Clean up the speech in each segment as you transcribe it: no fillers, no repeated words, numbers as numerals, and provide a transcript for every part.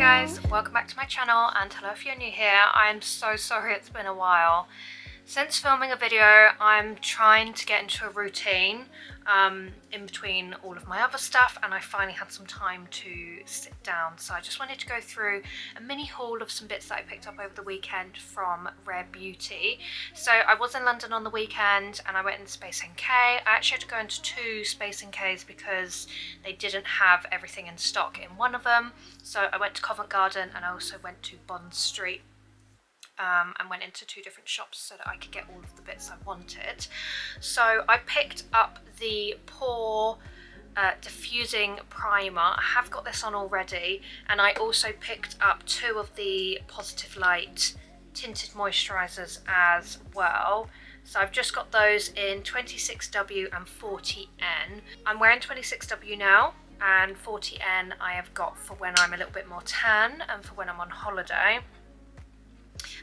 guys, welcome back to my channel, and hello if you're new here. I'm so sorry it's been a while. Since filming a video, I'm trying to get into a routine in between all of my other stuff, and I finally had some time to sit down. So I just wanted to go through a mini haul of some bits that I picked up over the weekend from Rare Beauty. So I was in London on the weekend and I went in Space NK. I actually had to go into two Space NKs because they didn't have everything in stock in one of them. So I went to Covent Garden and I also went to Bond Street. And went into two different shops so that I could get all of the bits I wanted. So I picked up the Pore diffusing primer. I have got this on already, and I also picked up two of the Positive Light tinted moisturisers as well. So I've just got those in 26W and 40N. I'm wearing 26W now, and 40N I have got for when I'm a little bit more tan and for when I'm on holiday.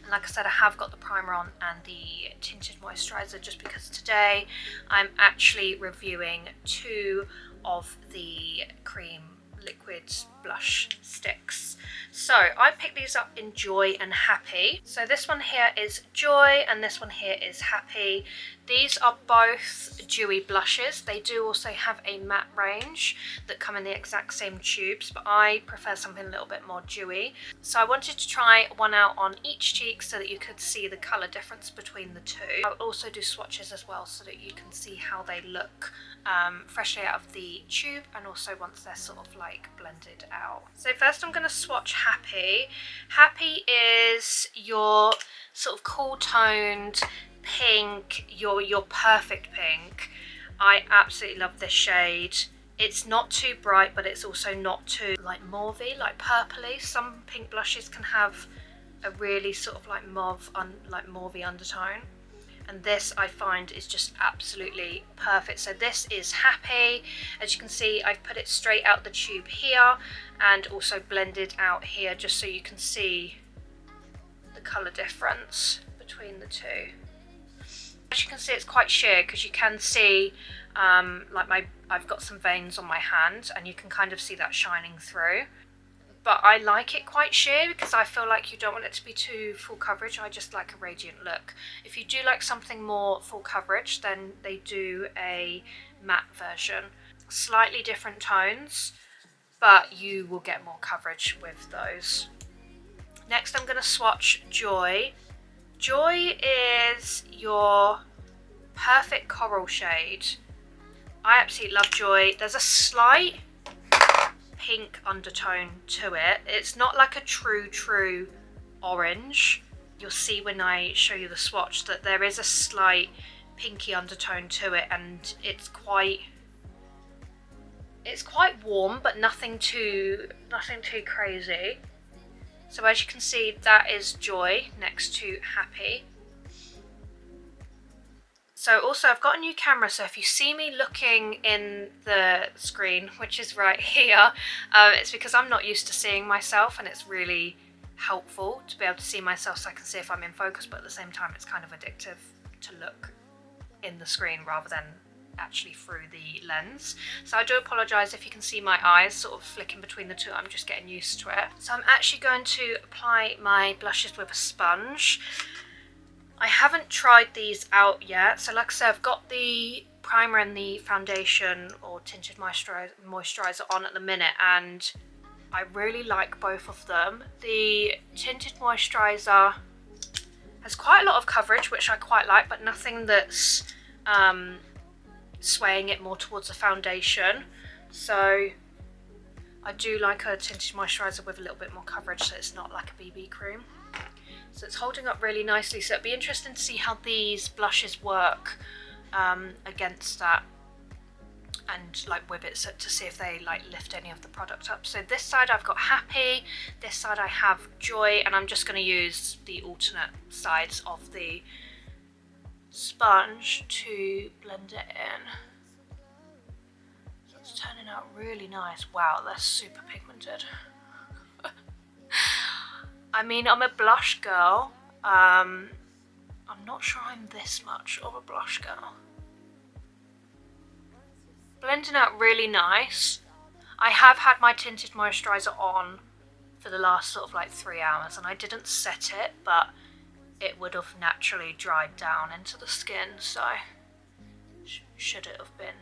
And like I said, I have got the primer on and the tinted moisturiser just because today I'm actually reviewing two of the cream liquid blush sticks. So I picked these up in Joy and Happy. So this one here is Joy and this one here is Happy. These are both dewy blushes. They do also have a matte range that come in the exact same tubes, but I prefer something a little bit more dewy. So I wanted to try one out on each cheek so that you could see the colour difference between the two. I'll also do swatches as well so that you can see how they look freshly out of the tube, and also once they're sort of like blended out. So first I'm going to swatch Happy. Happy is your sort of cool toned pink, your perfect pink. I absolutely love this shade. It's not too bright, but it's also not too like mauvey, like purpley. Some pink blushes can have a really sort of like mauvey undertone, and this I find is just absolutely perfect. So this is Happy. As you can see, I've put it straight out the tube here and also blended out here just so you can see the colour difference between the two. As you can see, it's quite sheer because you can see I've got some veins on my hand and you can kind of see that shining through. But I like it quite sheer because I feel like you don't want it to be too full coverage. I just like a radiant look. If you do like something more full coverage, then they do a matte version. Slightly different tones, but you will get more coverage with those. Next I'm going to swatch Joy. Joy is your perfect coral shade. I absolutely love Joy. There's a slight pink undertone to it. It's not like a true orange. You'll see when I show you the swatch that there is a slight pinky undertone to it, and it's quite warm, but nothing too crazy. So as you can see, that is Joy next to Happy. So also I've got a new camera, so if you see me looking in the screen, which is right here, it's because I'm not used to seeing myself, and it's really helpful to be able to see myself so I can see if I'm in focus, but at the same time it's kind of addictive to look in the screen rather than actually through the lens. So I do apologise if you can see my eyes sort of flicking between the two. I'm just getting used to it. So I'm actually going to apply my blushes with a sponge. I haven't tried these out yet, so like I said, I've got the primer and the foundation or tinted moisturiser on at the minute, and I really like both of them. The tinted moisturiser has quite a lot of coverage, which I quite like, but nothing that's swaying it more towards the foundation. So I do like a tinted moisturiser with a little bit more coverage, so it's not like a BB cream. So it's holding up really nicely, so it'd be interesting to see how these blushes work against that, and like with it, so to see if they like lift any of the product up. So this side I've got Happy, this side I have Joy, and I'm just going to use the alternate sides of the sponge to blend it in. So it's turning out really nice. Wow, they're super pigmented. I mean, I'm a blush girl. I'm not sure I'm this much of a blush girl. Blending out really nice. I have had my tinted moisturiser on for the last sort of like 3 hours, and I didn't set it, but it would have naturally dried down into the skin, so should it have been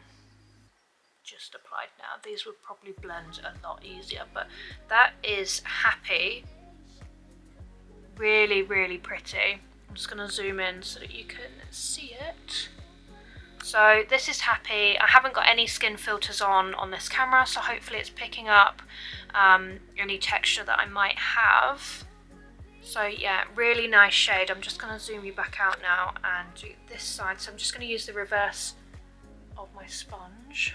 just applied now, these would probably blend a lot easier. But that is Happy. Really, really pretty. I'm just going to zoom in so that you can see it. So this is Happy. I haven't got any skin filters on this camera, so hopefully it's picking up any texture that I might have. So yeah, really nice shade. I'm just going to zoom you back out now and do this side. So I'm just going to use the reverse of my sponge.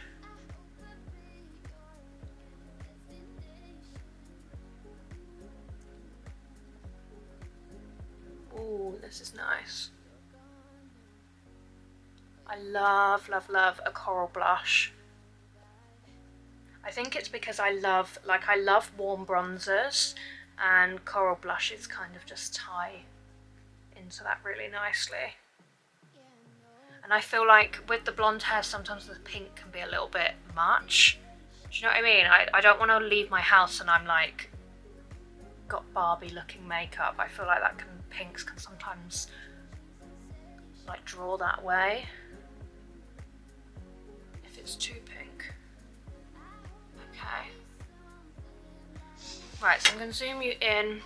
Ooh, this is nice. I love, love, love a coral blush. I think it's because I love warm bronzers, and coral blushes kind of just tie into that really nicely. And I feel like with the blonde hair, sometimes the pink can be a little bit much. Do you know what I mean? I don't want to leave my house and I'm like got Barbie looking makeup. I feel like pinks can sometimes like draw that way if it's too pink. Okay. Right, so I'm going to zoom you in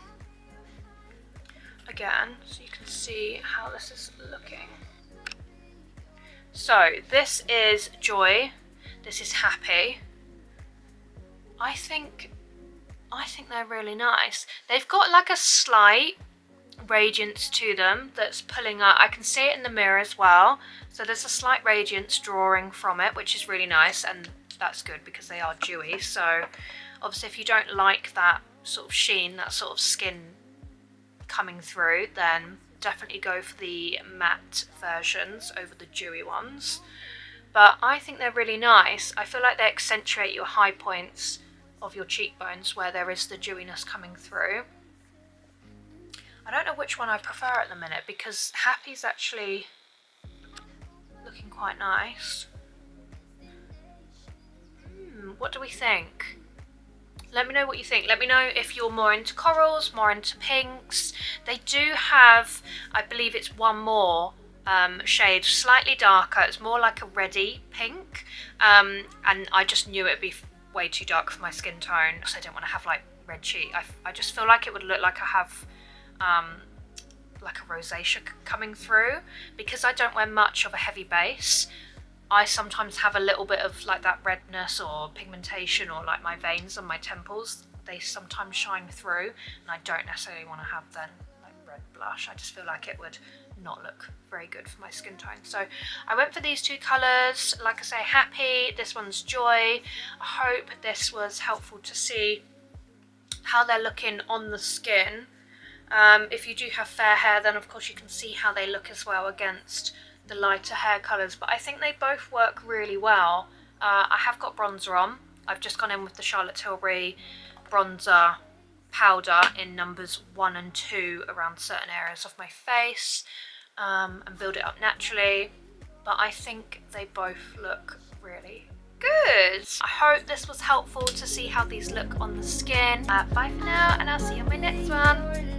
again so you can see how this is looking. So this is Joy, this is Happy. I think they're really nice. They've got like a slight radiance to them that's pulling up. I can see it in the mirror as well. So there's a slight radiance drawing from it, which is really nice, and that's good because they are dewy. So obviously if you don't like that sort of sheen, that sort of skin coming through, then definitely go for the matte versions over the dewy ones. But I think they're really nice. I feel like they accentuate your high points of your cheekbones where there is the dewiness coming through. I don't know which one I prefer at the minute because Happy's actually looking quite nice. What do we think? Let me know what you think. Let me know if you're more into corals, more into pinks. They do have, I believe it's one more shade, slightly darker. It's more like a reddy pink. And I just knew it'd be way too dark for my skin tone because I didn't want to have like red cheek. I just feel like it would look like I have like a rosacea coming through. Because I don't wear much of a heavy base, I sometimes have a little bit of like that redness or pigmentation, or like my veins on my temples, they sometimes shine through, and I don't necessarily want to have then like red blush. I just feel like it would not look very good for my skin tone. So I went for these two colours. Like I say, Happy, this one's Joy. I hope this was helpful to see how they're looking on the skin. If you do have fair hair, then of course you can see how they look as well against the lighter hair colours, but I think they both work really well. I have got bronzer on. I've just gone in with the Charlotte Tilbury bronzer powder in numbers 1 and 2 around certain areas of my face, and build it up naturally, but I think they both look really good. I hope this was helpful to see how these look on the skin. Bye for now, and I'll see you on my next one.